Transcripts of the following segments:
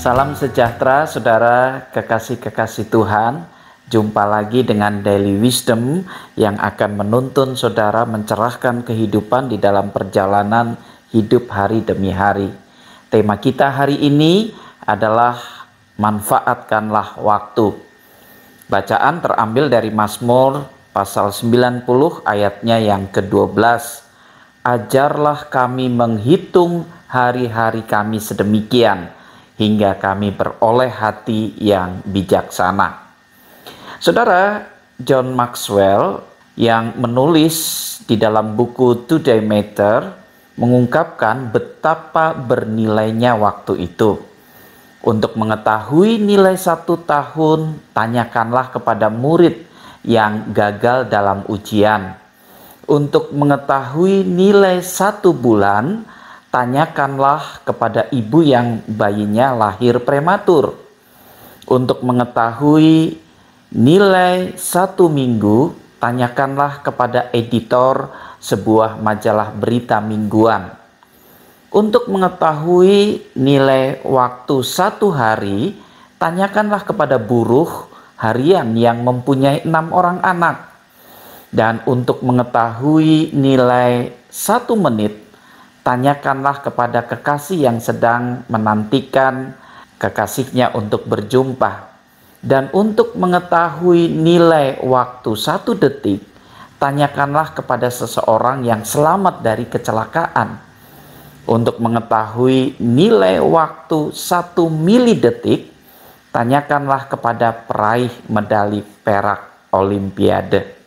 Salam sejahtera saudara kekasih-kekasih Tuhan. Jumpa lagi dengan Daily Wisdom yang akan menuntun saudara mencerahkan kehidupan di dalam perjalanan hidup hari demi hari. Tema kita hari ini adalah manfaatkanlah waktu. Bacaan terambil dari Mazmur pasal 90 ayatnya yang ke-12. Ajarlah kami menghitung hari-hari kami sedemikian, hingga kami beroleh hati yang bijaksana. Saudara, John Maxwell yang menulis di dalam buku Today Matter mengungkapkan betapa bernilainya waktu itu. Untuk mengetahui nilai 1 tahun, tanyakanlah kepada murid yang gagal dalam ujian. Untuk mengetahui nilai 1 bulan, tanyakanlah kepada ibu yang bayinya lahir prematur. Untuk mengetahui nilai 1 minggu, tanyakanlah kepada editor sebuah majalah berita mingguan. Untuk mengetahui nilai waktu 1 hari, tanyakanlah kepada buruh harian yang mempunyai 6 orang anak. Dan untuk mengetahui nilai 1 menit, tanyakanlah kepada kekasih yang sedang menantikan kekasihnya untuk berjumpa. Dan untuk mengetahui nilai waktu 1 detik, tanyakanlah kepada seseorang yang selamat dari kecelakaan. Untuk mengetahui nilai waktu 1 milidetik, tanyakanlah kepada peraih medali perak Olimpiade.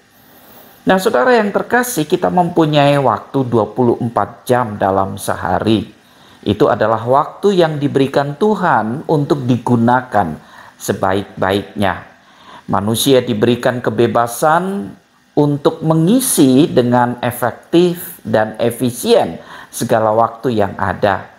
Nah, saudara yang terkasih, kita mempunyai waktu 24 jam dalam sehari. Itu adalah waktu yang diberikan Tuhan untuk digunakan sebaik-baiknya. Manusia diberikan kebebasan untuk mengisi dengan efektif dan efisien segala waktu yang ada.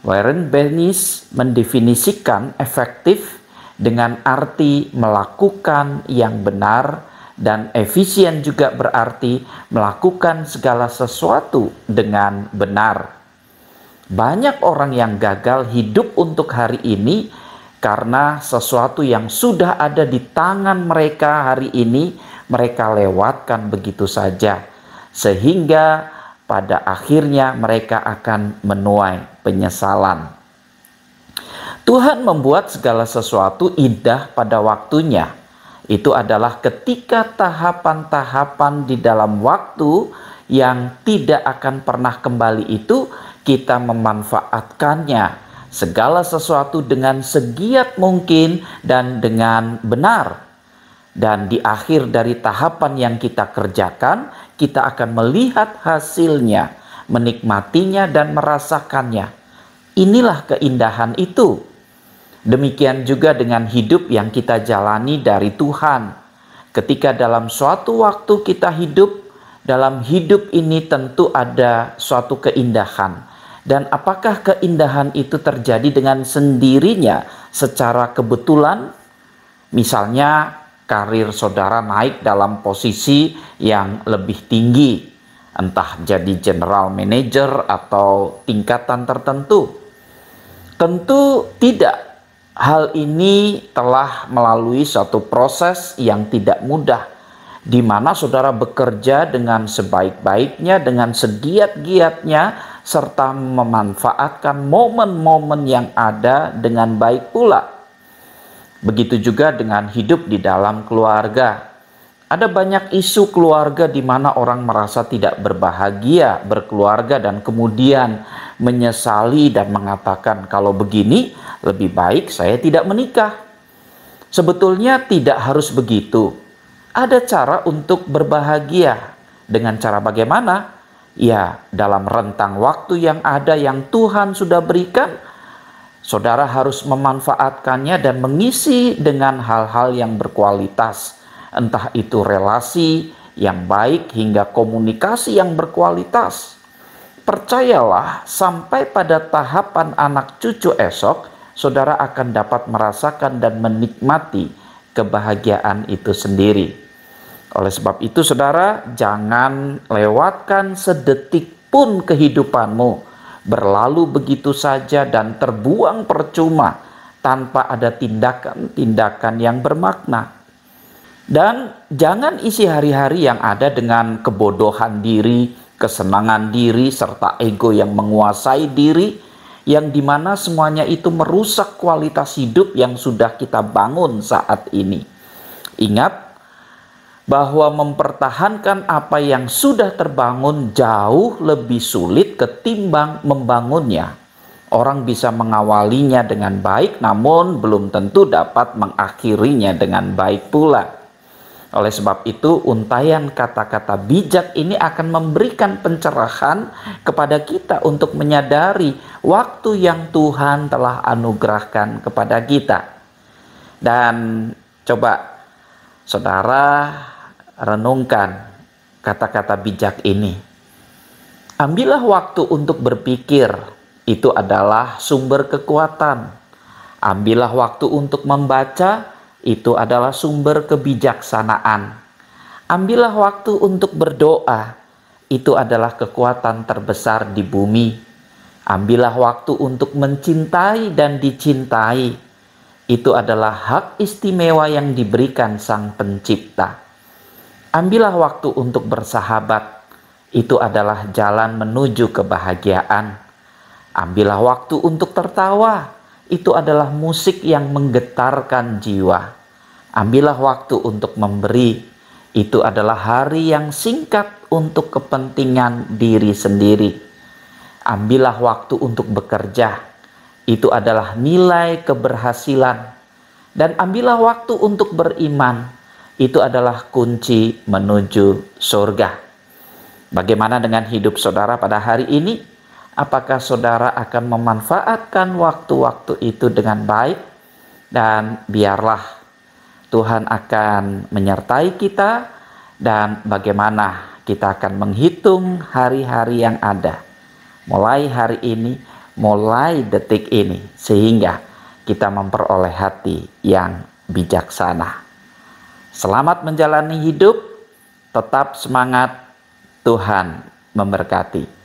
Warren Bennis mendefinisikan efektif dengan arti melakukan yang benar, dan efisien juga berarti melakukan segala sesuatu dengan benar. Banyak orang yang gagal hidup untuk hari ini karena sesuatu yang sudah ada di tangan mereka hari ini mereka lewatkan begitu saja, sehingga pada akhirnya mereka akan menuai penyesalan. Tuhan membuat segala sesuatu indah pada waktunya. Itu adalah ketika tahapan-tahapan di dalam waktu yang tidak akan pernah kembali itu kita memanfaatkannya. Segala sesuatu dengan segiat mungkin dan dengan benar. Dan di akhir dari tahapan yang kita kerjakan, kita akan melihat hasilnya, menikmatinya dan merasakannya. Inilah keindahan itu. Demikian juga dengan hidup yang kita jalani dari Tuhan. Ketika dalam suatu waktu kita hidup, dalam hidup ini tentu ada suatu keindahan. Dan apakah keindahan itu terjadi dengan sendirinya secara kebetulan? Misalnya karir saudara naik dalam posisi yang lebih tinggi, entah jadi general manager atau tingkatan tertentu. Tentu tidak. Hal ini telah melalui suatu proses yang tidak mudah, di mana saudara bekerja dengan sebaik-baiknya, dengan segiat-giatnya, serta memanfaatkan momen-momen yang ada dengan baik pula. Begitu juga dengan hidup di dalam keluarga. Ada banyak isu keluarga di mana orang merasa tidak berbahagia berkeluarga dan kemudian menyesali dan mengatakan, kalau begini lebih baik saya tidak menikah. Sebetulnya tidak harus begitu. Ada cara untuk berbahagia. Dengan cara bagaimana? Ya, dalam rentang waktu yang ada yang Tuhan sudah berikan, saudara harus memanfaatkannya dan mengisi dengan hal-hal yang berkualitas. Entah itu relasi yang baik hingga komunikasi yang berkualitas. Percayalah, sampai pada tahapan anak cucu esok, saudara akan dapat merasakan dan menikmati kebahagiaan itu sendiri. Oleh sebab itu, saudara, jangan lewatkan sedetik pun kehidupanmu berlalu begitu saja dan terbuang percuma tanpa ada tindakan-tindakan yang bermakna. Dan jangan isi hari-hari yang ada dengan kebodohan diri, kesenangan diri, serta ego yang menguasai diri, yang dimana semuanya itu merusak kualitas hidup yang sudah kita bangun saat ini. Ingat bahwa mempertahankan apa yang sudah terbangun jauh lebih sulit ketimbang membangunnya. Orang bisa mengawalinya dengan baik, namun belum tentu dapat mengakhirinya dengan baik pula. Oleh sebab itu, untayan kata-kata bijak ini akan memberikan pencerahan kepada kita untuk menyadari waktu yang Tuhan telah anugerahkan kepada kita. Dan coba saudara renungkan kata-kata bijak ini. Ambillah waktu untuk berpikir, itu adalah sumber kekuatan. Ambillah waktu untuk membaca, itu adalah sumber kebijaksanaan. Ambillah waktu untuk berdoa, itu adalah kekuatan terbesar di bumi. Ambillah waktu untuk mencintai dan dicintai, itu adalah hak istimewa yang diberikan Sang Pencipta. Ambillah waktu untuk bersahabat, itu adalah jalan menuju kebahagiaan. Ambillah waktu untuk tertawa, itu adalah musik yang menggetarkan jiwa. Ambillah waktu untuk memberi, itu adalah hari yang singkat untuk kepentingan diri sendiri. Ambillah waktu untuk bekerja, itu adalah nilai keberhasilan. Dan ambillah waktu untuk beriman, itu adalah kunci menuju surga. Bagaimana dengan hidup saudara pada hari ini? Apakah saudara akan memanfaatkan waktu-waktu itu dengan baik? Dan biarlah Tuhan akan menyertai kita, dan bagaimana kita akan menghitung hari-hari yang ada. Mulai hari ini, mulai detik ini, sehingga kita memperoleh hati yang bijaksana. Selamat menjalani hidup, tetap semangat, Tuhan memberkati.